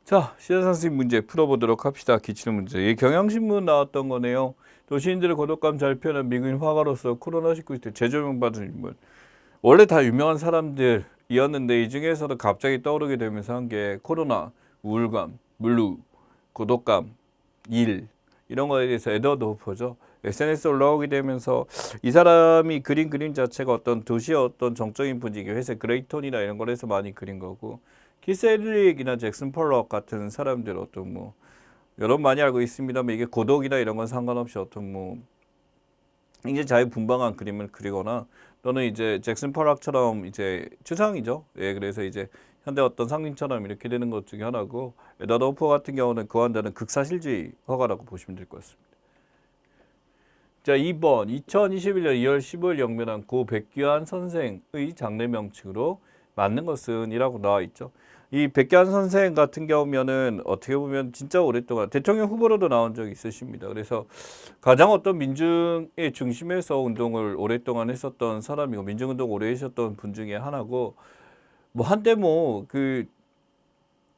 자, 시사상식 문제 풀어보도록 합시다. 기출문제. 이 경향신문 나왔던 거네요. 도시인들의 고독감 잘 표현한 미국인 화가로서 코로나19 때 재조명받은 인물. 원래 다 유명한 사람들이었는데 이 중에서도 갑자기 떠오르게 되면서 한 게 코로나, 우울감, 물루, 고독감, 일 이런 거에 대해서 에드워드 호퍼죠. SNS에 올라오게 되면서 이 사람이 그린 그림 자체가 어떤 도시의 어떤 정적인 분위기, 회색 그레이톤이나 이런 걸 해서 많이 그린 거고 키스 헤드릭이나 잭슨 펄럭 같은 사람들 어떤 뭐 여러분 많이 알고 있습니다만 이게 고독이나 이런 건 상관없이 어떤 뭐 굉장히 자유분방한 그림을 그리거나 또는 이제 잭슨 펄락처럼 이제 추상이죠. 예, 그래서 이제 현대 어떤 상징처럼 이렇게 되는 것 중에 하나고 에드워드 호퍼 같은 경우는 그 한다는 극사실주의 허가라고 보시면 될 것 같습니다. 자, 2번 2021년 2월 15일 영면한 고 백규환 선생의 장래 명칭으로 맞는 것은 이라고 나와 있죠. 이 백규환 선생 같은 경우면은 어떻게 보면 진짜 오랫동안 대통령 후보로도 나온 적이 있으십니다. 그래서 가장 어떤 민중의 중심에서 운동을 오랫동안 했었던 사람이고 민중운동 오래 하셨던 분 중에 하나고 뭐 한때 뭐 그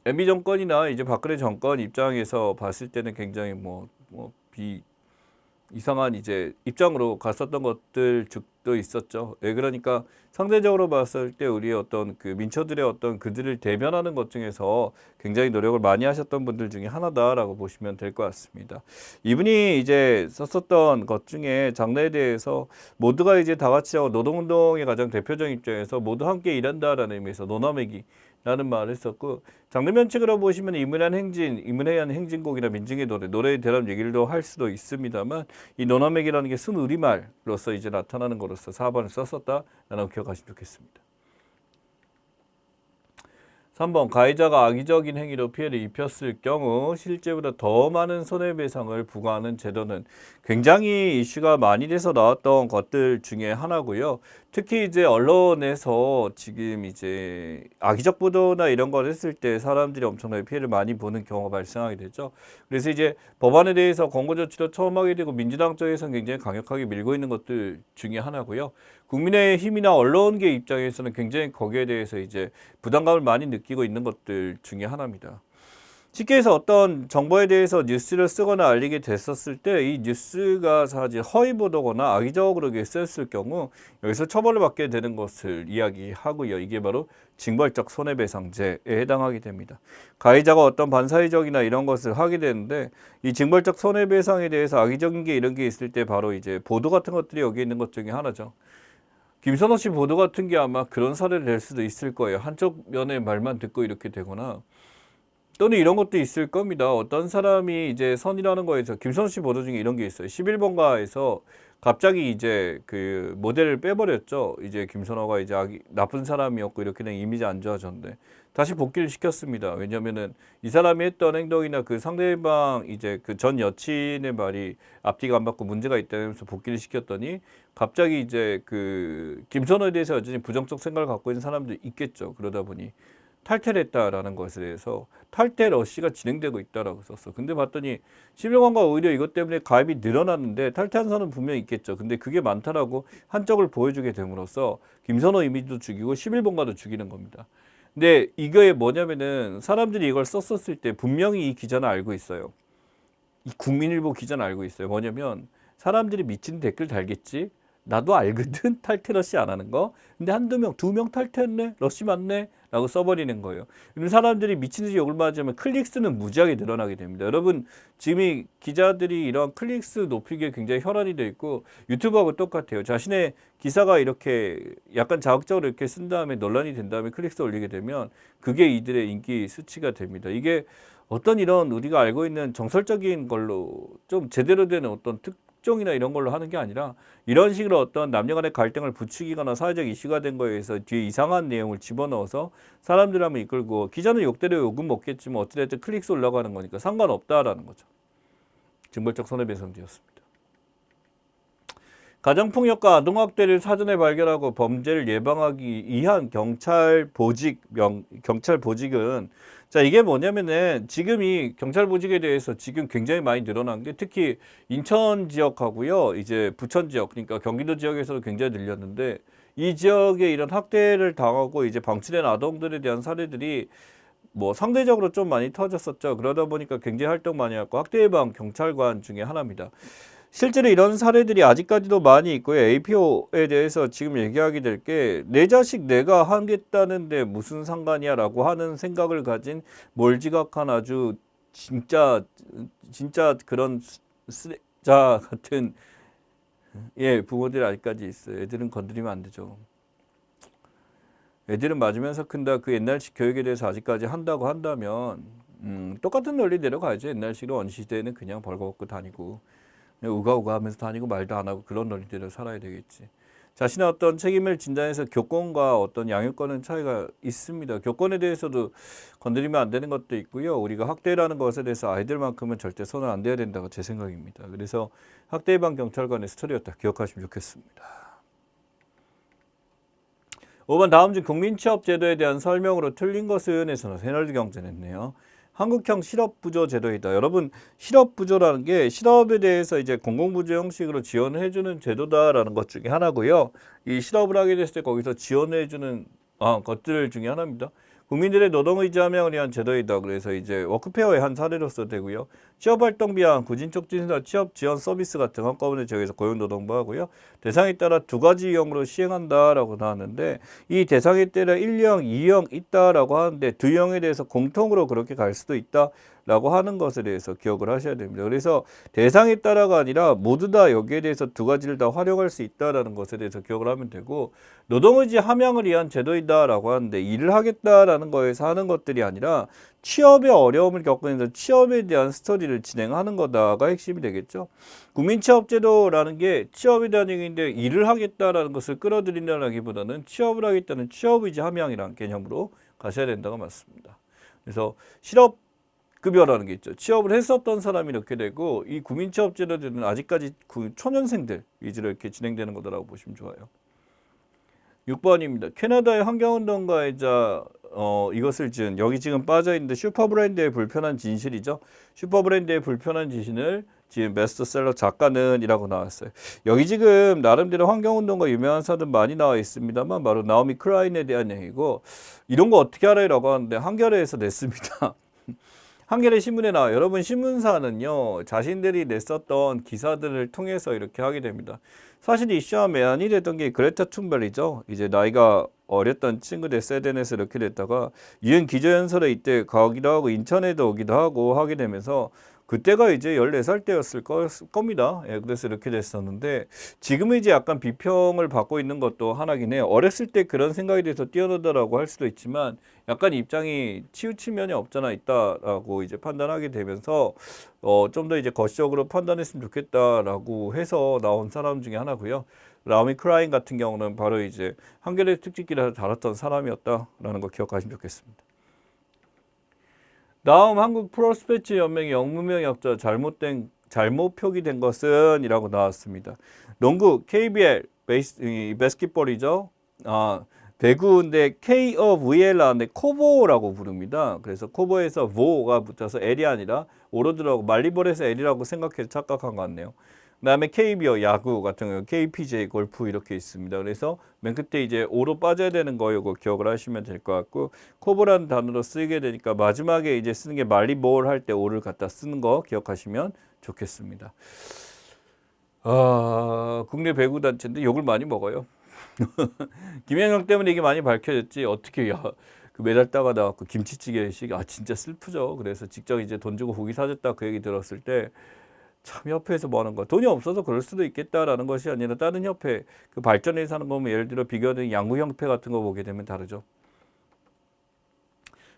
MB 정권이나 이제 박근혜 정권 입장에서 봤을 때는 굉장히 비 이상한 이제 입장으로 갔었던 것들 도 있었죠. 예, 그러니까 상대적으로 봤을 때 우리의 어떤 그 민초들의 어떤 그들을 대변하는 것 중에서 굉장히 노력을 많이 하셨던 분들 중에 하나다라고 보시면 될 것 같습니다. 이분이 이제 썼었던 것 중에 장래에 대해서 모두가 이제 다 같이 하고 노동운동의 가장 대표적인 입장에서 모두 함께 일한다라는 의미에서 노나매기 라는 말을 했었고 장르면책으로 보시면 이문한 행진, 이문해한 행진곡이나 민중의 노래에 대한 얘기도 할 수도 있습니다만 이 노나맥이라는 게 순우리말로서 이제 나타나는 거로서 4번을 썼었다라는 기억하시면 좋겠습니다. 3번 가해자가 악의적인 행위로 피해를 입혔을 경우 실제보다 더 많은 손해배상을 부과하는 제도는 굉장히 이슈가 많이 돼서 나왔던 것들 중에 하나고요. 특히 이제 언론에서 지금 이제 악의적 보도나 이런 걸 했을 때 사람들이 엄청나게 피해를 많이 보는 경우가 발생하게 되죠. 그래서 이제 법안에 대해서 권고 조치도 처음 하게 되고 민주당 쪽에서는 굉장히 강력하게 밀고 있는 것들 중에 하나고요. 국민의힘이나 언론계 입장에서는 굉장히 거기에 대해서 이제 부담감을 많이 느끼고 있는 것들 중에 하나입니다. 쉽게 해서 어떤 정보에 대해서 뉴스를 쓰거나 알리게 됐었을 때 이 뉴스가 사실 허위 보도거나 악의적으로 썼을 경우 여기서 처벌을 받게 되는 것을 이야기하고요. 이게 바로 징벌적 손해배상제에 해당하게 됩니다. 가해자가 어떤 반사회적이나 이런 것을 하게 되는데 이 징벌적 손해배상에 대해서 악의적인 게 이런 게 있을 때 바로 이제 보도 같은 것들이 여기 있는 것 중에 하나죠. 김선호 씨 보도 같은 게 아마 그런 사례를 낼 수도 있을 거예요. 한쪽 면의 말만 듣고 이렇게 되거나 또는 이런 것도 있을 겁니다. 어떤 사람이 이제 선이라는 거에서 김선호 씨 보도 중에 이런 게 있어요. 11번가에서 갑자기 이제 그 모델을 빼버렸죠. 이제 김선호가 이제 나쁜 사람이었고 이렇게 된 이미지 안 좋아졌는데 다시 복귀를 시켰습니다. 왜냐면은 이 사람이 했던 행동이나 그 상대방 이제 그 전 여친의 말이 앞뒤가 안 맞고 문제가 있다면서 복귀를 시켰더니 갑자기 이제 그 김선호에 대해서 여전히 부정적 생각을 갖고 있는 사람도 있겠죠. 그러다 보니 탈퇴를 했다라는 것에 대해서 탈퇴 러시가 진행되고 있다라고 썼어. 근데 봤더니 11번가 오히려 이것 때문에 가입이 늘어났는데 탈퇴한 사람은 분명히 있겠죠. 근데 그게 많다라고 한쪽을 보여주게 됨으로써 김선호 이미지도 죽이고 11번가도 죽이는 겁니다. 근데 이게 뭐냐면은 사람들이 이걸 썼었을 때 분명히 이 기자는 알고 있어요. 이 국민일보 기자는 알고 있어요. 뭐냐면 사람들이 미친 댓글 달겠지. 나도 알거든 탈퇴 러시 안 하는 거. 근데 한두 명, 두 명 탈퇴했네. 러시 맞네. 라고 써버리는 거예요. 이런 사람들이 미친 듯이 욕을 맞으면 클릭수는 무지하게 늘어나게 됩니다. 여러분 지금 이 기자들이 이런 클릭수 높이기에 굉장히 혈안이 돼 있고 유튜브하고 똑같아요. 자신의 기사가 이렇게 약간 자극적으로 이렇게 쓴 다음에 논란이 된 다음에 클릭수 올리게 되면 그게 이들의 인기 수치가 됩니다. 이게 어떤 이런 우리가 알고 있는 정설적인 걸로 좀 제대로 된 어떤 특종이나 이런 걸로 하는 게 아니라 이런 식으로 어떤 남녀 간의 갈등을 부추기거나 사회적 이슈가 된 거에 의해서 뒤에 이상한 내용을 집어넣어서 사람들 한번 이끌고 기자는 욕대로 욕은 먹겠지만 어찌됐든 클릭수 올라가는 거니까 상관없다라는 거죠. 징벌적 손해배상제였습니다. 가정폭력과 아동학대를 사전에 발견하고 범죄를 예방하기 위한 경찰 보직은 자 이게 뭐냐면은 지금 이 경찰 보직에 대해서 지금 굉장히 많이 늘어난 게 특히 인천 지역하고요 이제 부천 지역 그러니까 경기도 지역에서도 굉장히 늘렸는데 이 지역에 이런 학대를 당하고 이제 방치된 아동들에 대한 사례들이 뭐 상대적으로 좀 많이 터졌었죠. 그러다 보니까 경제 활동 많이 하고 학대 예방 경찰관 중에 하나입니다. 실제로 이런 사례들이 아직까지도 많이 있고요. APO에 대해서 지금 얘기하게 될 게 내 자식 내가 하겠다는데 무슨 상관이야라고 하는 생각을 가진 몰지각한 아주 진짜 그런 쓰레자 같은 부모들이 아직까지 있어요. 애들은 건드리면 안 되죠. 애들은 맞으면서 큰다. 그 옛날식 교육에 대해서 아직까지 한다고 한다면 똑같은 논리대로 가야죠. 옛날식으로 원시시대에는 그냥 벌거벗고 다니고 우가우가 하면서 다니고 말도 안 하고 그런 논리대로 살아야 되겠지. 자신의 어떤 책임을 진단해서 교권과 어떤 양육권은 차이가 있습니다. 교권에 대해서도 건드리면 안 되는 것도 있고요. 우리가 학대라는 것에 대해서 아이들만큼은 절대 손을 안 대야 된다고 제 생각입니다. 그래서 학대 예방 경찰관의 스토리였다. 기억하시면 좋겠습니다. 5번 다음 중 국민취업제도에 대한 설명으로 틀린 것은 에서는 헤널드 경제냈네요. 한국형 실업부조 제도이다. 여러분 실업부조라는 게 실업에 대해서 이제 공공부조 형식으로 지원을 해주는 제도다라는 것 중에 하나고요. 이 실업을 하게 됐을 때 거기서 지원해주는 것들 중에 하나입니다. 국민들의 노동의지 함양을 위한 제도이다. 그래서 이제 워크페어의 한 사례로서 되고요. 취업활동비와 구진촉진사 취업지원 서비스 같은 한꺼번에 저기서 고용노동부 하고요. 대상에 따라 두 가지 유형으로 시행한다라고 나왔는데 이 대상에 따라 1형, 2형 있다라고 하는데 두 형에 대해서 공통으로 그렇게 갈 수도 있다라고 하는 것에 대해서 기억을 하셔야 됩니다. 그래서 대상에 따라가 아니라 모두 다 여기에 대해서 두 가지를 다 활용할 수 있다라는 것에 대해서 기억을 하면 되고 노동의지 함양을 위한 제도이다라고 하는데 일을 하겠다라는 거에서 하는 것들이 아니라 취업의 어려움을 겪으면서 취업에 대한 스터디를 진행하는 거다가 핵심이 되겠죠. 국민취업제도라는 게 취업에 대한 얘기인데 일을 하겠다라는 것을 끌어들인다기보다는 취업을 하겠다는 취업의지 함양이라는 개념으로 가셔야 된다고 맞습니다. 그래서 실업급여라는 게 있죠. 취업을 했었던 사람이 이렇게 되고 이 국민취업제도는 아직까지 초년생들 위주로 이렇게 진행되는 거다라고 보시면 좋아요. 6번입니다. 캐나다의 환경운동가이자 이것을 지은 여기 지금 빠져있는데 슈퍼브랜드의 불편한 진실이죠. 슈퍼브랜드의 불편한 진실을 지금 베스트셀러 작가는 이라고 나왔어요. 여기 지금 나름대로 환경운동가 유명한 사들 많이 나와 있습니다만 바로 나오미 클라인에 대한 얘기고 이런 거 어떻게 알아요? 라고 하는데 한겨레에서 냈습니다. 한겨레 신문에 나와요. 여러분 신문사는요. 자신들이 냈었던 기사들을 통해서 이렇게 하게 됩니다. 사실 이슈와 매한이 됐던 게 그레타 툰베리죠. 이제 나이가 어렸던 친구들 세덴에서 이렇게 됐다가 유엔 기조연설에 이때 가기도 하고 인천에도 오기도 하고 하게 되면서 그때가 이제 14살 때였을 겁니다. 그래서 이렇게 됐었는데 지금은 이제 약간 비평을 받고 있는 것도 하나긴 해요. 어렸을 때 그런 생각에 대해서 뛰어놀다라고 할 수도 있지만 약간 입장이 치우친 면이 없잖아 있다라고 이제 판단하게 되면서 좀 더 이제 거시적으로 판단했으면 좋겠다라고 해서 나온 사람 중에 하나고요. 나오미 클라인 같은 경우는 바로 이제 한겨레 특집기를 다뤘던 사람이었다라는 거 기억하시면 좋겠습니다. 다음 한국 프로스포츠 연맹의 영무명 약자 잘못 표기된 것은 이라고 나왔습니다. 농구 KBL 바스켓볼이죠. 배구인데 K어 VL 나왔는데 코보라고 부릅니다. 그래서 코보에서 보가 붙어서 L이 아니라 오로 들어가고 말리볼에서 L이라고 생각해서 착각한 것 같네요. 그 다음에 KBO 야구 같은 경우 KPJ 골프 이렇게 있습니다. 그래서 맨 끝에 이제 오로 빠져야 되는 거 이거 기억을 하시면 될 것 같고 코보라는 단어로 쓰게 되니까 마지막에 이제 쓰는 게 말리볼 할 때 오를 갖다 쓰는 거 기억하시면 좋겠습니다. 국내 배구 단체인데 욕을 많이 먹어요. 김연경 때문에 이게 많이 밝혀졌지 어떻게 그 메달 따가 나왔고 김치찌개식 진짜 슬프죠. 그래서 직접 이제 돈 주고 고기 사줬다 그 얘기 들었을 때 참 협회에서 뭐 하는 거야. 돈이 없어서 그럴 수도 있겠다라는 것이 아니라 다른 협회 그 발전해서 하는 거면 예를 들어 비교된 양구협회 같은 거 보게 되면 다르죠.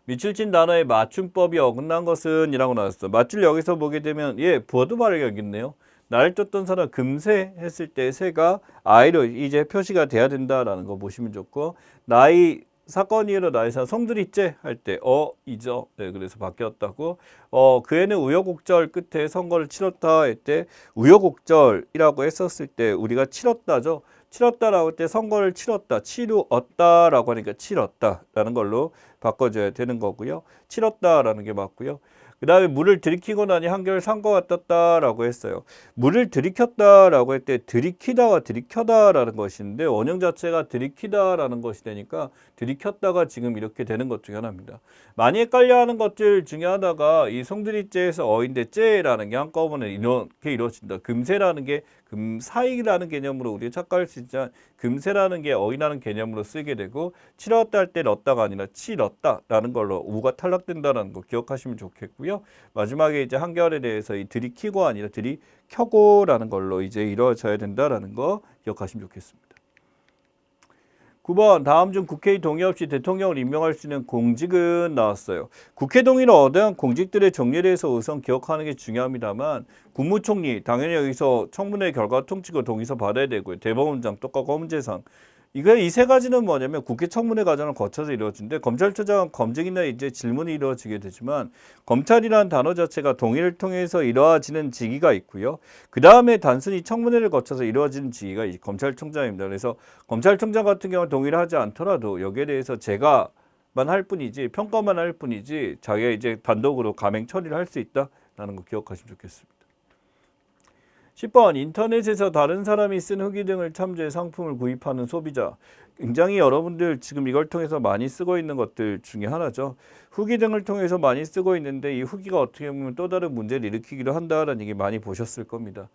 미출진 단어의 맞춤법이 어긋난 것은 이라고 나왔어. 맞출 여기서 보게 되면 부어도발을 여기 있네요. 나를 쫓던 사람 금세 했을 때 새가 아이로 이제 표시가 돼야 된다라는 거 보시면 좋고 나이 사건 이후로 나이사 성들이째 할 때 이죠. 그래서 바뀌었다고. 그 애는 우여곡절 끝에 선거를 치렀다 할 때 우여곡절이라고 했었을 때 우리가 치렀다죠. 치렀다라고 할 때 선거를 치렀다, 치루었다라고 하니까 치렀다라는 걸로 바꿔줘야 되는 거고요. 치렀다라는 게 맞고요. 그 다음에 물을 들이키고 나니 한결 상고가 떴다라고 했어요. 물을 들이켰다라고 할 때 들이키다와 들이켜다라는 것인데 원형 자체가 들이키다라는 것이 되니까 들이켰다가 지금 이렇게 되는 것 중에 하나입니다. 많이 헷갈려하는 것들 중에 하나가 이 송두리째에서 어인데 째라는 게 한꺼번에 이렇게 이루어진다. 금세라는 게 금사이라는 개념으로 우리가 착각할 수 있지만 금세라는 게 어인하는 개념으로 쓰게 되고 치렀다 할 때 넣었다가 아니라 치렀다라는 걸로 우가 탈락된다는 거 기억하시면 좋겠고요. 마지막에 이제 한결에 대해서 이 들이키고 아니라 들이켜고라는 걸로 이제 이루어져야 된다라는 거 기억하시면 좋겠습니다. 9번 다음 중 국회의 동의 없이 대통령을 임명할 수 있는 공직은 나왔어요. 국회 동의를 얻은 공직들의 종류에 대해서 우선 기억하는 게 중요합니다만 국무총리 당연히 여기서 청문회 결과 통치고 동의서 받아야 되고요. 대법원장 똑같고 검재상 이 세 가지는 뭐냐면 국회 청문회 과정을 거쳐서 이루어지는데 검찰총장 검증이나 이제 질문이 이루어지게 되지만 검찰이라는 단어 자체가 동의를 통해서 이루어지는 직위가 있고요. 그 다음에 단순히 청문회를 거쳐서 이루어지는 직위가 검찰총장입니다. 그래서 검찰총장 같은 경우는 동의를 하지 않더라도 여기에 대해서 제가만 할 뿐이지 평가만 할 뿐이지 자기가 이제 단독으로 감행 처리를 할 수 있다라는 거 기억하시면 좋겠습니다. 10번 인터넷에서 다른 사람이 쓴 후기 등을 참조해 상품을 구입하는 소비자. 굉장히 여러분들 지금 이걸 통해서 많이 쓰고 있는 것들 중에 하나죠. 후기 등을 통해서 많이 쓰고 있는데 이 후기가 어떻게 보면 또 다른 문제를 일으키기도 한다라는 얘기 많이 보셨을 겁니다.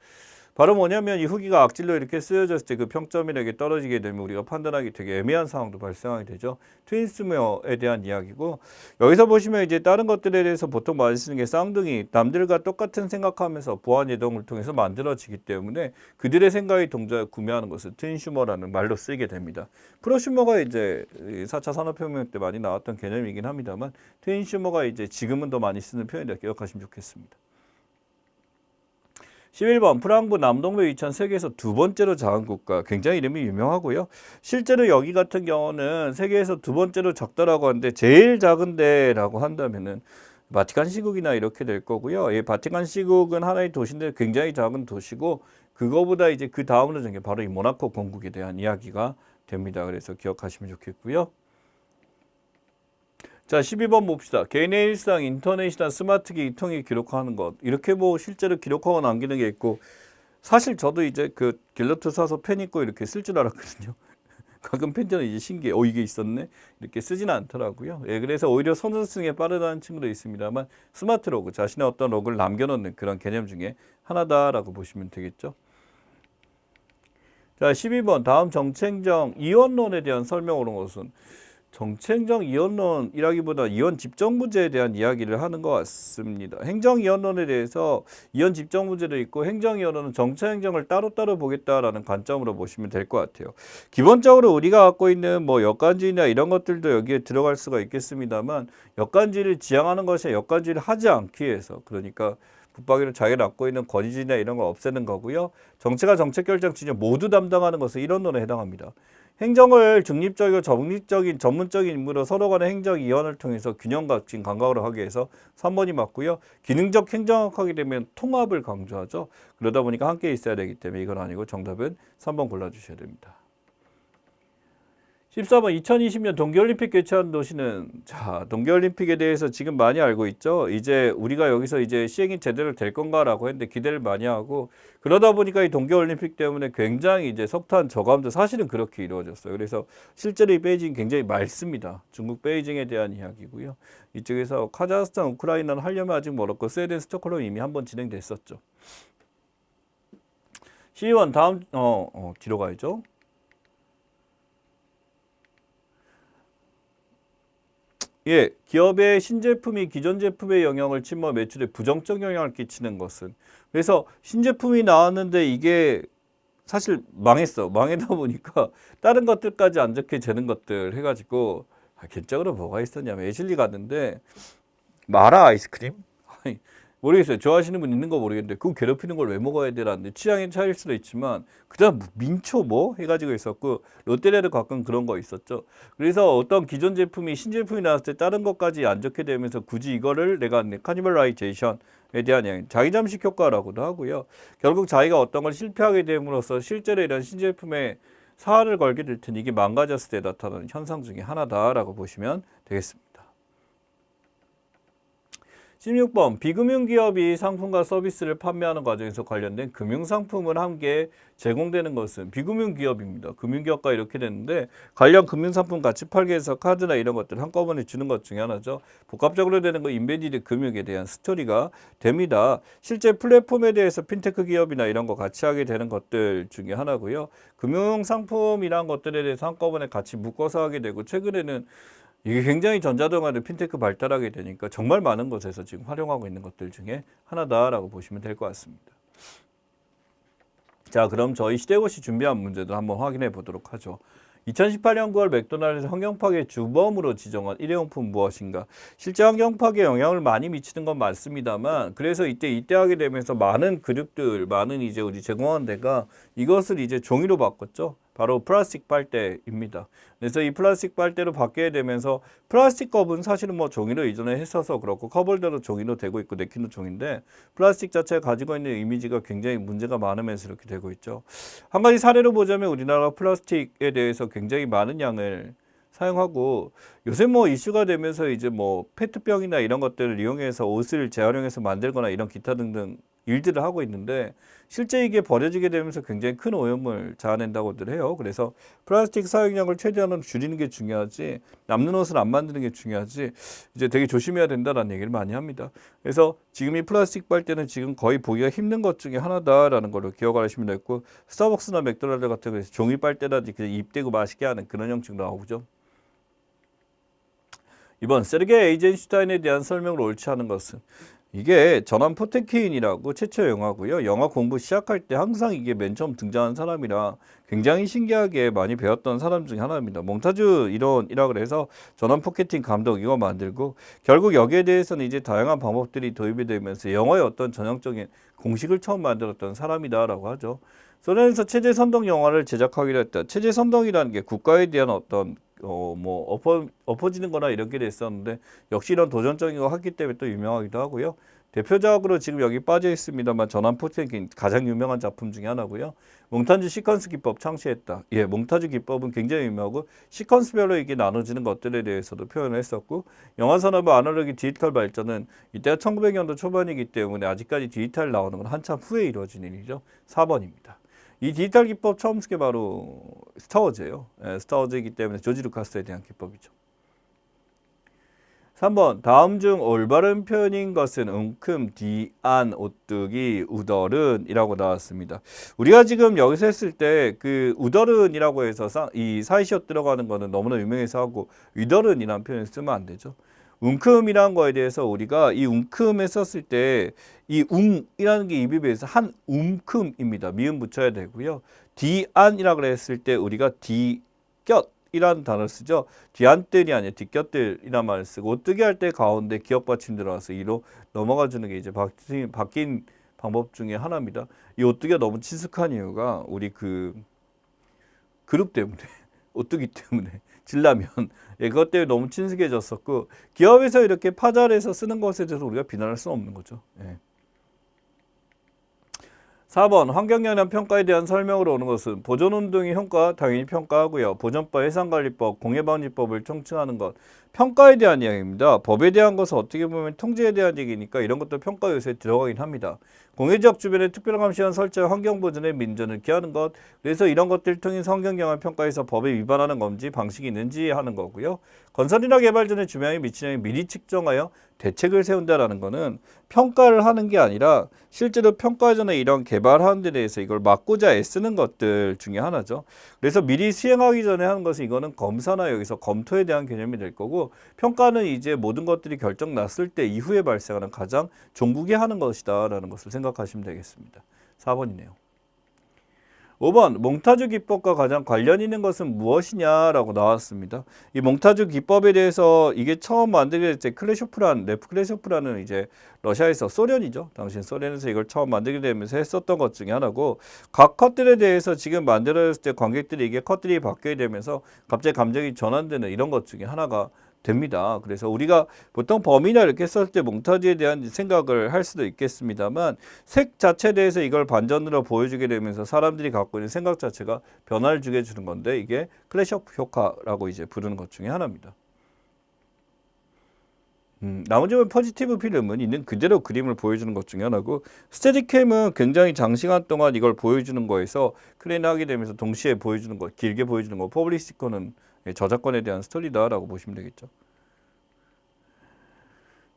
바로 뭐냐면 이 후기가 악질로 이렇게 쓰여졌을 때 그 평점이라게 떨어지게 되면 우리가 판단하기 되게 애매한 상황도 발생하게 되죠. 트윈스웨어에 대한 이야기고 여기서 보시면 이제 다른 것들에 대해서 보통 많이 쓰는 게 쌍둥이 남들과 똑같은 생각하면서 보안 예동을 통해서 만들어지기 때문에 그들의 생각이 동작을 구매하는 것을 트윈슈머라는 말로 쓰게 됩니다. 프로슈머가 이제 4차 산업혁명 때 많이 나왔던 개념이긴 합니다만 트윈슈머가 이제 지금은 더 많이 쓰는 표현이라 기억하시면 좋겠습니다. 11번 프랑부 남동부에 위치한 세계에서 두 번째로 작은 국가. 굉장히 이름이 유명하고요. 실제로 여기 같은 경우는 세계에서 두 번째로 작다라고 하는데 제일 작은데라고 한다면은 바티칸 시국이나 이렇게 될 거고요. 이 바티칸 시국은 하나의 도시인데 굉장히 작은 도시고 그거보다 이제 그 다음으로 된 게 바로 이 모나코 공국에 대한 이야기가 됩니다. 그래서 기억하시면 좋겠고요. 자, 12번 봅시다. 개인의 일상, 인터넷이나 스마트기 이통에 기록하는 것. 이렇게 뭐 실제로 기록하고 남기는 게 있고 사실 저도 이제 그 갤럭트 사서 펜 있고 이렇게 쓸 줄 알았거든요. 가끔 펜전은 이제 신기해. 이게 있었네? 이렇게 쓰지는 않더라고요. 예, 그래서 오히려 선순승에 빠르다는 친구도 있습니다만 스마트 로그, 자신의 어떤 로그를 남겨놓는 그런 개념 중에 하나다라고 보시면 되겠죠. 자, 12번 다음 정책적 이원론에 대한 설명으로 것은 정책적 이원론이라기보다 이원 집정부제에 대한 이야기를 하는 것 같습니다. 행정이원론에 대해서 이원 집정부제도 있고 행정이원론은 정책행정을 따로따로 보겠다라는 관점으로 보시면 될 것 같아요. 기본적으로 우리가 갖고 있는 뭐 역관지나 이런 것들도 여기에 들어갈 수가 있겠습니다만 역관지를 지향하는 것이 역관지를 하지 않기 위해서 그러니까 붙박이로 자기가 갖고 있는 권위지나 이런 걸 없애는 거고요. 정치가 정책 결정 진영 모두 담당하는 것은 이론론에 해당합니다. 행정을 중립적이고 정립적인 전문적인 인물로 서로 간의 행정이원을 통해서 균형 갖춘 감각으로 하기 위해서 3번이 맞고요. 기능적 행정학 하게 되면 통합을 강조하죠. 그러다 보니까 함께 있어야 되기 때문에 이건 아니고 정답은 3번 골라주셔야 됩니다. 14번 2020년 동계올림픽 개최한 도시는 자 동계올림픽에 대해서 지금 많이 알고 있죠. 이제 우리가 여기서 이제 시행이 제대로 될 건가라고 했는데 기대를 많이 하고 그러다 보니까 이 동계올림픽 때문에 굉장히 이제 석탄 저감도 사실은 그렇게 이루어졌어요. 그래서 실제로 이 베이징 굉장히 맑습니다. 중국 베이징에 대한 이야기고요. 이쪽에서 카자흐스탄, 우크라이나는 하려면 아직 멀었고 스웨덴, 스톡홀름 이미 한번 진행됐었죠. 시의원 다음 뒤로 가야죠. 예, 기업의 신제품이 기존 제품의 영향을 침범 매출에 부정적 영향을 끼치는 것은 그래서 신제품이 나왔는데 이게 사실 망했어. 망하다 보니까 다른 것들까지 안 좋게 되는 것들 해가지고 개적으로 뭐가 있었냐면 애슐리 갔는데 마라 아이스크림? 모르겠어요. 좋아하시는 분 있는 거 모르겠는데 그거 괴롭히는 걸 왜 먹어야 되라는데 취향의 차이일 수도 있지만 그다음 민초 뭐 해가지고 있었고 롯데리아도 가끔 그런 거 있었죠. 그래서 어떤 기존 제품이 신제품이 나왔을 때 다른 것까지 안 좋게 되면서 굳이 이거를 내가 카니발라이제이션에 대한 자기 잠식 효과라고도 하고요. 결국 자기가 어떤 걸 실패하게 됨으로써 실제로 이런 신제품에 사활을 걸게 될 테니 이게 망가졌을 때 나타나는 현상 중에 하나다라고 보시면 되겠습니다. 16번 비금융기업이 상품과 서비스를 판매하는 과정에서 관련된 금융상품을 함께 제공되는 것은 비금융기업입니다. 금융기업과 이렇게 됐는데 관련 금융상품 같이 팔기 위해서 카드나 이런 것들 한꺼번에 주는 것 중에 하나죠. 복합적으로 되는 거 인베디드 금융에 대한 스토리가 됩니다. 실제 플랫폼에 대해서 핀테크 기업이나 이런 거 같이 하게 되는 것들 중에 하나고요. 금융상품이란 것들에 대해서 한꺼번에 같이 묶어서 하게 되고 최근에는 이게 굉장히 전자동화를 핀테크 발달하게 되니까 정말 많은 곳에서 지금 활용하고 있는 것들 중에 하나다라고 보시면 될 것 같습니다. 자, 그럼 저희 시대고시 준비한 문제도 한번 확인해 보도록 하죠. 2018년 9월 맥도날드에서 환경 파괴 주범으로 지정한 일회용품 무엇인가? 실제 환경 파괴에 영향을 많이 미치는 건 맞습니다만, 그래서 이때 하게 되면서 많은 그룹들, 많은 이제 우리 제공하는 데가 이것을 이제 종이로 바꿨죠. 바로 플라스틱 빨대입니다. 그래서 이 플라스틱 빨대로 바뀌게 되면서 플라스틱 컵은 사실은 뭐 종이로 이전에 했어서 그렇고 컵홀더도 종이로 되고 있고 냅킨도 종인데 플라스틱 자체가 가지고 있는 이미지가 굉장히 문제가 많으면서 이렇게 되고 있죠. 한 가지 사례로 보자면 우리나라 플라스틱에 대해서 굉장히 많은 양을 사용하고 요새 뭐 이슈가 되면서 이제 뭐 페트병이나 이런 것들을 이용해서 옷을 재활용해서 만들거나 이런 기타 등등 일들을 하고 있는데 실제 이게 버려지게 되면서 굉장히 큰 오염을 자아낸다고들 해요. 그래서 플라스틱 사용량을 최대한 줄이는 게 중요하지 남는 옷을 안 만드는 게 중요하지 이제 되게 조심해야 된다라는 얘기를 많이 합니다. 그래서 지금 이 플라스틱 빨대는 지금 거의 보기가 힘든 것 중에 하나다라는 걸로 기억하시면 되고 스타벅스나 맥도날드 같은 경우에 종이 빨대라든지 그냥 입대고 맛있게 하는 그런 형식 나오죠. 이번 세르게이 에이젠슈타인에 대한 설명을 옳지 않은 것은 이게 전함 포테키인이라고 최초 영화고요. 영화 공부 시작할 때 항상 이게 맨 처음 등장한 사람이라 굉장히 신기하게 많이 배웠던 사람 중에 하나입니다. 몽타주 이론이라 그래서 전함 포테킨 감독 이거 만들고 결국 여기에 대해서는 이제 다양한 방법들이 도입이 되면서 영화의 어떤 전형적인 공식을 처음 만들었던 사람이다라고 하죠. 소련에서 체제 선동 영화를 제작하기로 했다. 체제 선동이라는 게 국가에 대한 어떤 엎어지는 거나 이렇게 됐었는데 역시 이런 도전적인 거 했기 때문에 또 유명하기도 하고요. 대표작으로 지금 여기 빠져 있습니다만 전함 포테킨 가장 유명한 작품 중에 하나고요. 몽타주 시퀀스 기법 창시했다. 예, 몽타주 기법은 굉장히 유명하고 시퀀스별로 이게 나눠지는 것들에 대해서도 표현을 했었고 영화 산업의 아날로그 디지털 발전은 이때가 1900년도 초반이기 때문에 아직까지 디지털 나오는 건 한참 후에 이루어진 일이죠. 4번입니다. 이 디지털 기법 처음 쓴 게 바로 스타워즈예요. 스타워즈이기 때문에 조지 루카스에 대한 기법이죠. 3번 다음 중 올바른 표현인 것은 뒤안, 오뚜기, 우덜은 이라고 나왔습니다. 우리가 지금 여기서 했을 때 그 우덜은이라고 해서 이 사이시옷 들어가는 거는 너무나 유명해서 하고 위덜은이라는 표현을 쓰면 안 되죠. 웅큼이라는 거에 대해서 우리가 이 웅큼에 썼을 때 이 웅이라는 게 입에 비해서 한 움큼입니다. 미음 붙여야 되고요. 뒤안이라고 했을 때 우리가 뒤곁이라는 단어를 쓰죠. 뒤안뜰이 아니라 뒷곁들이란 말을 쓰고 오뜨기 할 때 가운데 기역 받침 들어가서 이로 넘어가 주는 게 이제 바뀐 방법 중에 하나입니다. 이 오뜨기가 너무 친숙한 이유가 우리 그 그룹 때문에 오뜨기 때문에 진라면 예, 그것 때문에 너무 친숙해졌었고 기업에서 이렇게 파잘해서 쓰는 것에 대해서 우리가 비난할 수는 없는 거죠. 예. 4번 환경영향 평가에 대한 설명으로 오는 것은 보존운동의 효과 당연히 평가하고요. 보존법, 해상관리법, 공해방지법을 총칭하는 것 평가에 대한 이야기입니다. 법에 대한 것은 어떻게 보면 통제에 대한 얘기니까 이런 것도 평가 요소에 들어가긴 합니다. 공해지역 주변에 특별한 감시원 설치와 환경보존의 민전을 기하는 것 그래서 이런 것들을 통해 환경영향 평가에서 법에 위반하는 건지 방식이 있는지 하는 거고요. 건설이나 개발 전에 주변에 미치는 영향을 미리 측정하여 대책을 세운다라는 것은 평가를 하는 게 아니라 실제로 평가 전에 이런 개발하는 데 대해서 이걸 막고자 애쓰는 것들 중에 하나죠. 그래서 미리 시행하기 전에 하는 것은 이거는 검사나 여기서 검토에 대한 개념이 될 거고 평가는 이제 모든 것들이 결정 났을 때 이후에 발생하는 가장 종국에 하는 것이다 라는 것을 생각하시면 되겠습니다. 4번이네요. 5번 몽타주 기법과 가장 관련 있는 것은 무엇이냐라고 나왔습니다. 이 몽타주 기법에 대해서 이게 처음 만들게 될 때 레프 클레쇼프라는 이제 러시아에서 소련이죠. 당시 소련에서 이걸 처음 만들게 되면서 했었던 것 중에 하나고 각 컷들에 대해서 지금 만들어졌을 때 관객들이 이게 컷들이 바뀌게 되면서 갑자기 감정이 전환되는 이런 것 중에 하나가 됩니다. 그래서 우리가 보통 범위나 이렇게 썼을 때 몽타주에 대한 생각을 할 수도 있겠습니다만 색 자체에 대해서 이걸 반전으로 보여주게 되면서 사람들이 갖고 있는 생각 자체가 변화를 주게 해주는 건데 이게 클래시 오프 효과라고 이제 부르는 것 중에 하나입니다. 나머지 포지티브 필름은 있는 그대로 그림을 보여주는 것 중에 하나고, 스테디캠은 굉장히 장시간 동안 이걸 보여주는 거에서 클레인 하게 되면서 동시에 보여주는 거, 길게 보여주는 거. 퍼블리시커는 저작권에 대한 스토리다라고 보시면 되겠죠.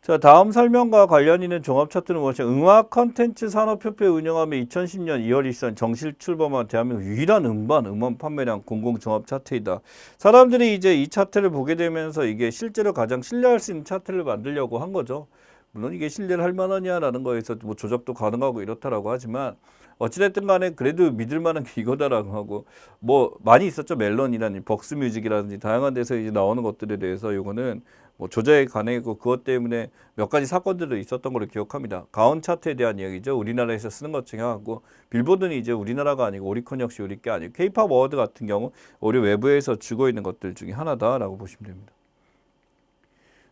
자, 다음 설명과 관련 있는 종합 차트는 무엇이냐? 음악 컨텐츠 산업협회 운영하며 2010년 2월 일산 정식 출범한 대한민국 유일한 음원 판매량 공공 종합 차트이다. 사람들이 이제 이 차트를 보게 되면서 이게 실제로 가장 신뢰할 수 있는 차트를 만들려고 한 거죠. 물론 이게 신뢰를 할 만하냐라는 거에서 뭐 조작도 가능하고 이렇다라고 하지만, 어찌됐든 간에 그래도 믿을 만한 게 이거다라고 하고, 뭐 많이 있었죠. 멜론이라든지 벅스뮤직이라든지 다양한 데서 이제 나오는 것들에 대해서 이거는 뭐 조작에 관해있고, 그것 때문에 몇 가지 사건들도 있었던 걸로 기억합니다. 가온 차트에 대한 이야기죠. 우리나라에서 쓰는 것 중에 하나고, 빌보드는 이제 우리나라가 아니고 오리콘 역시 우리 게 아니고, K-팝 어워드 같은 경우 우리 외부에서 주고 있는 것들 중에 하나다라고 보시면 됩니다.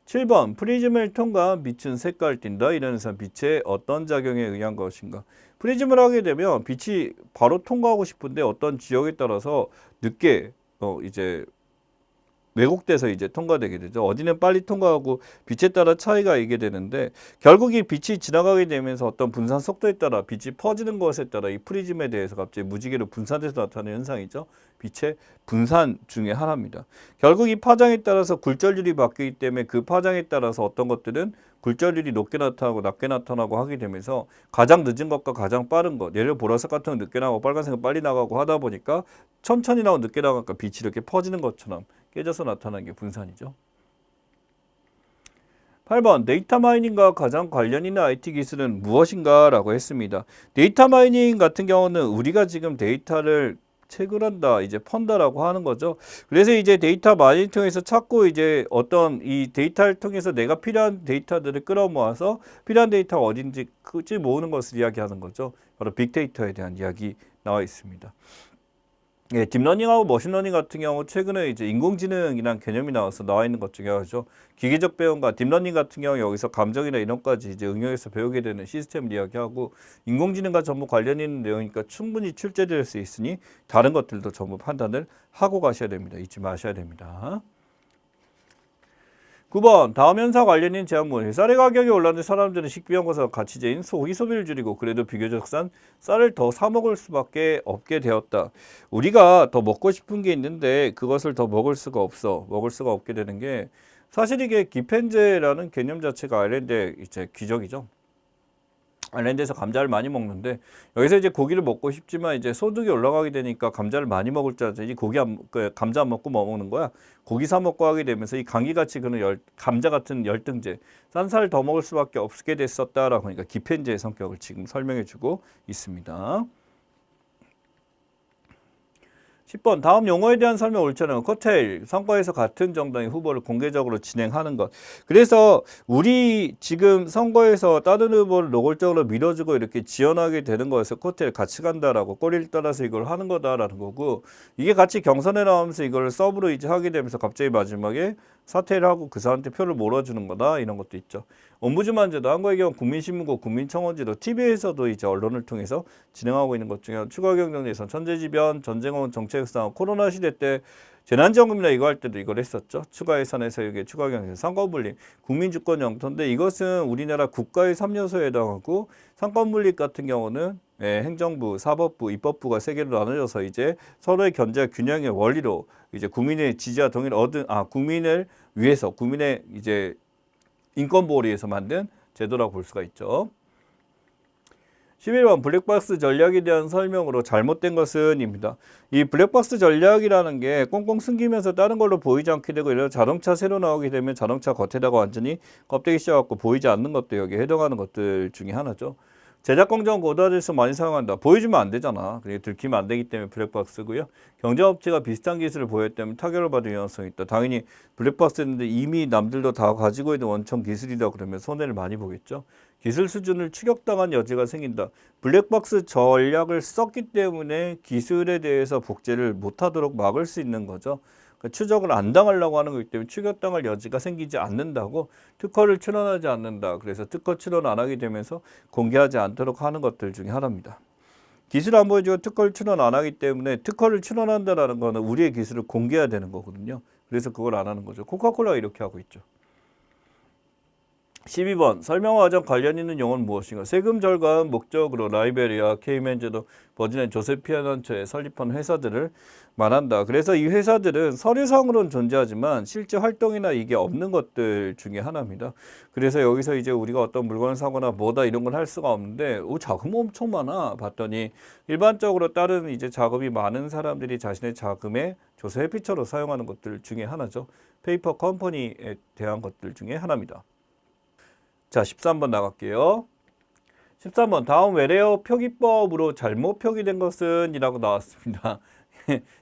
7번 프리즘을 통과한 빛은 색깔을 띈다. 이런 이상 빛의 어떤 작용에 의한 것인가? 프리즘을 하게 되면 빛이 바로 통과하고 싶은데 어떤 지역에 따라서 늦게 이제 왜곡돼서 이제 통과되게 되죠. 어디는 빨리 통과하고 빛에 따라 차이가 있게 되는데, 결국 이 빛이 지나가게 되면서 어떤 분산 속도에 따라 빛이 퍼지는 것에 따라 이 프리즘에 대해서 갑자기 무지개로 분산돼서 나타나는 현상이죠. 빛의 분산 중에 하나입니다. 결국 이 파장에 따라서 굴절률이 바뀌기 때문에 그 파장에 따라서 어떤 것들은 굴절률이 높게 나타나고 낮게 나타나고 하게 되면서, 가장 늦은 것과 가장 빠른 것, 예를 들어 보라색 같은 건 늦게 나가고 빨간색은 빨리 나가고 하다 보니까 천천히 나오고 늦게 나가니까 빛이 이렇게 퍼지는 것처럼 깨져서 나타나는 게 분산이죠. 8번 데이터 마이닝과 가장 관련 있는 IT 기술은 무엇인가 라고 했습니다. 데이터 마이닝 같은 경우는 우리가 지금 데이터를 채굴한다, 이제 펀다라고 하는 거죠. 그래서 이제 데이터 마이닝 통해서 찾고, 이제 어떤 이 데이터를 통해서 내가 필요한 데이터들을 끌어모아서 필요한 데이터가 어딘지 모으는 것을 이야기하는 거죠. 바로 빅데이터에 대한 이야기 나와 있습니다. 예, 딥러닝하고 머신러닝 같은 경우 최근에 이제 인공지능이라는 개념이 나와 있는 것 중에 하나죠. 기계적 배움과 딥러닝 같은 경우 여기서 감정이나 이런 것까지 이제 응용해서 배우게 되는 시스템을 이야기하고, 인공지능과 전부 관련 있는 내용이니까 충분히 출제될 수 있으니 다른 것들도 전부 판단을 하고 가셔야 됩니다. 잊지 마셔야 됩니다. 9번 다음 현상 관련인 제안문. 쌀의 가격이 올랐는데 사람들은 식비용과 가치제인 소고기 소비를 줄이고 그래도 비교적 싼 쌀을 더 사 먹을 수밖에 없게 되었다. 우리가 더 먹고 싶은 게 있는데 그것을 더 먹을 수가 없게 되는 게, 사실 이게 기펜제라는 개념 자체가 아일랜드의 이제 기적이죠. 아일랜드에서 감자를 많이 먹는데, 여기서 이제 고기를 먹고 싶지만 이제 소득이 올라가게 되니까 감자를 많이 먹을 줄 알았더니 감자 안 먹고 뭐 먹는 거야? 고기 사 먹고 하게 되면서 이 감기같이 그런 감자 같은 열등제, 싼 살 더 먹을 수밖에 없게 됐었다라고 하니까 기펜제의 성격을 지금 설명해주고 있습니다. 10번 다음 용어에 대한 설명 옳지 않은 커테일, 선거에서 같은 정당의 후보를 공개적으로 진행하는 것. 그래서 우리 지금 선거에서 다른 후보를 노골적으로 밀어주고 이렇게 지원하게 되는 거에서 커테일 같이 간다라고, 꼬리를 따라서 이걸 하는 거다라는 거고, 이게 같이 경선에 나오면서 이걸 서브로 이제 하게 되면서 갑자기 마지막에 사퇴를 하고 그 사람한테 표를 몰아주는 거다, 이런 것도 있죠. 옴부즈만제도 한국의 경우 국민신문고, 국민청원제도, TV에서도 이제 언론을 통해서 진행하고 있는 것 중에 추가경정예산, 천재지변, 전쟁원, 정책상, 코로나 시대 때 재난지원금이나 이거 할 때도 이걸 했었죠. 추가 예산에서 이게 추가경정, 상권분립, 국민주권 영토인데, 이것은 우리나라 국가의 3요소에 해당하고, 상권분립 같은 경우는 행정부, 사법부, 입법부가 세 개로 나눠져서 이제 서로의 견제와 균형의 원리로 이제 국민의 지지와 동의를 국민을 위해서, 국민의 이제 인권 보호를 위해서 만든 제도라고 볼 수가 있죠. 11번 블랙박스 전략에 대한 설명으로 잘못된 것은입니다. 이 블랙박스 전략이라는 게 꽁꽁 숨기면서 다른 걸로 보이지 않게 되고, 이런 자동차 새로 나오게 되면 자동차 겉에다가 완전히 껍데기 씌워갖고 보이지 않는 것도 여기에 해당하는 것들 중에 하나죠. 제작 공정 고도화돼서 많이 사용한다. 보여주면 안 되잖아. 그게 들키면 안 되기 때문에 블랙박스고요. 경쟁업체가 비슷한 기술을 보였기 때문에 타결을 받을 위험성이 있다. 당연히 블랙박스였는데 이미 남들도 다 가지고 있는 원천 기술이다 그러면 손해를 많이 보겠죠. 기술 수준을 추격당한 여지가 생긴다. 블랙박스 전략을 썼기 때문에 기술에 대해서 복제를 못하도록 막을 수 있는 거죠. 추적을 안 당하려고 하는 거기 때문에 추격당할 여지가 생기지 않는다고, 특허를 출원하지 않는다. 그래서 특허 출원 안 하게 되면서 공개하지 않도록 하는 것들 중에 하나입니다. 기술 안 보여주고 특허를 출원 안 하기 때문에, 특허를 출원한다라는 거는 우리의 기술을 공개해야 되는 거거든요. 그래서 그걸 안 하는 거죠. 코카콜라가 이렇게 하고 있죠. 12번 설명 과정 관련 있는 용어는 무엇인가? 세금 절감 목적으로 라이베리아, 케이맨즈도 버진의 조세피아난처에 설립한 회사들을 말한다. 그래서 이 회사들은 서류상으로는 존재하지만 실제 활동이나 이게 없는 것들 중에 하나입니다. 그래서 여기서 이제 우리가 어떤 물건을 사거나 뭐다 이런 걸 할 수가 없는데 자금 엄청 많아 봤더니 일반적으로 다른 이제 자금이 많은 사람들이 자신의 자금의 조세 회피처로 사용하는 것들 중에 하나죠. 페이퍼 컴퍼니에 대한 것들 중에 하나입니다. 자, 13번 나갈게요. 13번 다음 외래어 표기법으로 잘못 표기된 것은 이라고 나왔습니다.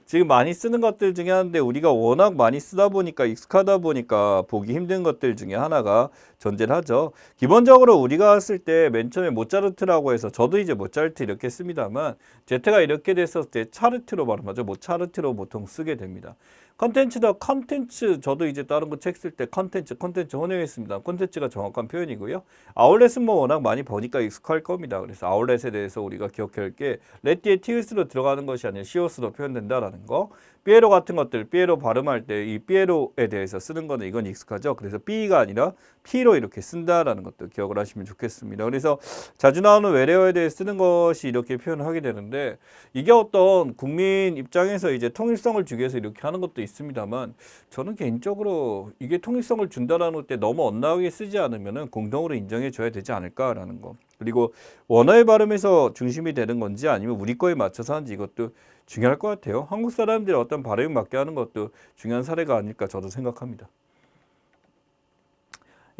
지금 많이 쓰는 것들 중에 하나인데 우리가 워낙 많이 쓰다 보니까 익숙하다 보니까 보기 힘든 것들 중에 하나가 존재를 하죠. 기본적으로 우리가 쓸 때 맨 처음에 모차르트라고 해서 저도 이제 모차르트 이렇게 씁니다만 제트가 이렇게 됐었을 때 차르트로 발음하죠. 모차르트로 보통 쓰게 됩니다. 컨텐츠다 컨텐츠 저도 이제 다른 거 책 쓸 때 컨텐츠 혼용했습니다. 컨텐츠가 정확한 표현이고요. 아울렛은 뭐 워낙 많이 보니까 익숙할 겁니다. 그래서 아울렛에 대해서 우리가 기억해야 할 게 레띠에 티우스로 들어가는 것이 아니라 시오스로 표현된다라는 거. 삐에로 같은 것들 삐에로 발음할 때 이 삐에로에 대해서 쓰는 거는 이건 익숙하죠. 그래서 삐가 아니라 피로 이렇게 쓴다라는 것도 기억을 하시면 좋겠습니다. 그래서 자주 나오는 외래어에 대해 쓰는 것이 이렇게 표현을 하게 되는데 이게 어떤 국민 입장에서 이제 통일성을 주기 위해서 이렇게 하는 것도 있습니다만 저는 개인적으로 이게 통일성을 준다라는 때 너무 엇나가게 쓰지 않으면은 공동으로 인정해 줘야 되지 않을까라는 거. 그리고 원어의 발음에서 중심이 되는 건지 아니면 우리 거에 맞춰서 하는지 이것도 중요할 것 같아요. 한국 사람들이 어떤 발음에 맞게 하는 것도 중요한 사례가 아닐까 저도 생각합니다.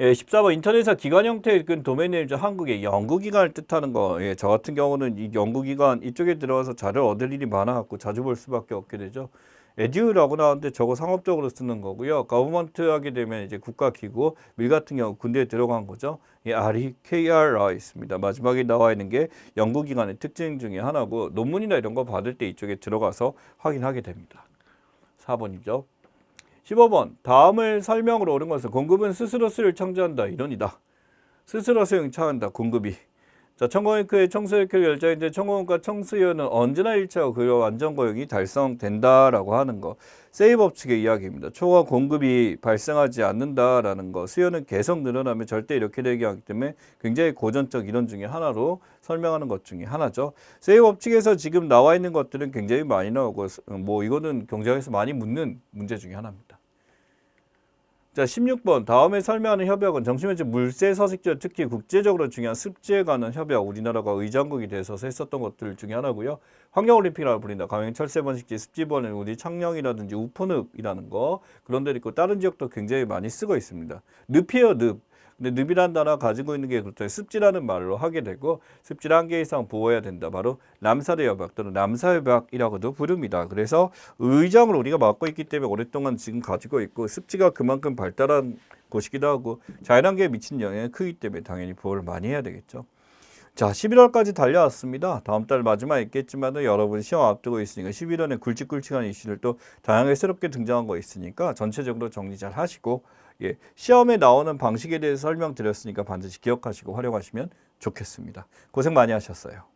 예, 14번 인터넷에서 기관 형태의 도메인 네임즈 한국의 연구기관을 뜻하는 거. 예, 저 같은 경우는 이 연구기관 이쪽에 들어가서 자료를 얻을 일이 많아갖고 자주 볼 수밖에 없게 되죠. 에듀라고 나오는데 저거 상업적으로 쓰는 거고요. 거버먼트 하게 되면 이제 국가기구, 밀 같은 경우 군대에 들어간 거죠. 예, REKR 나와 있습니다. 마지막에 나와 있는 게 연구기관의 특징 중에 하나고 논문이나 이런 거 받을 때 이쪽에 들어가서 확인하게 됩니다. 4번이죠. 15번 다음을 설명으로 옳은 것은 공급은 스스로 수요를 창조한다. 이론이다. 스스로 수요를 창조한다. 공급이. 자, 청공회크의 청수회크 결정인데 청공과 청수위원은 언제나 일치하고 그 완전고용이 달성된다라고 하는 거. 세이 법칙의 이야기입니다. 초과 공급이 발생하지 않는다라는 거. 수요는 계속 늘어나면 절대 이렇게 되게 하기 때문에 굉장히 고전적 이론 중에 하나로 설명하는 것 중에 하나죠. 세이 법칙에서 지금 나와 있는 것들은 굉장히 많이 나오고 뭐 이거는 경제학에서 많이 묻는 문제 중에 하나입니다. 자, 16번 다음에 설명하는 협약은 정치면적 물세 서식지와 특히 국제적으로 중요한 습지에 관한 협약 우리나라가 의장국이 돼서 했었던 것들 중에 하나고요. 환경올림픽이라고 불린다. 강행 철새번식지 습지번은 우리 창녕이라든지 우포늪이라는 거 그런 데 있고 다른 지역도 굉장히 많이 쓰고 있습니다. 늪이에요 늪. 근데 늪이라는 단어 가지고 있는 게 그렇죠. 습지라는 말로 하게 되고 습지를 한 개 이상 보호해야 된다. 바로 람사르 협약 또는 남사협약이라고도 부릅니다. 그래서 의장을 우리가 맡고 있기 때문에 오랫동안 지금 가지고 있고 습지가 그만큼 발달한 곳이기도 하고 자연환경에 미치는 영향이 크기 때문에 당연히 보호를 많이 해야 되겠죠. 자, 11월까지 달려왔습니다. 다음 달 마지막에 있겠지만 여러분 시험 앞두고 있으니까 11월에 굵직굵직한 이슈를 또 다양하게 새롭게 등장한 거 있으니까 전체적으로 정리 잘 하시고 예, 시험에 나오는 방식에 대해서 설명드렸으니까 반드시 기억하시고 활용하시면 좋겠습니다. 고생 많이 하셨어요.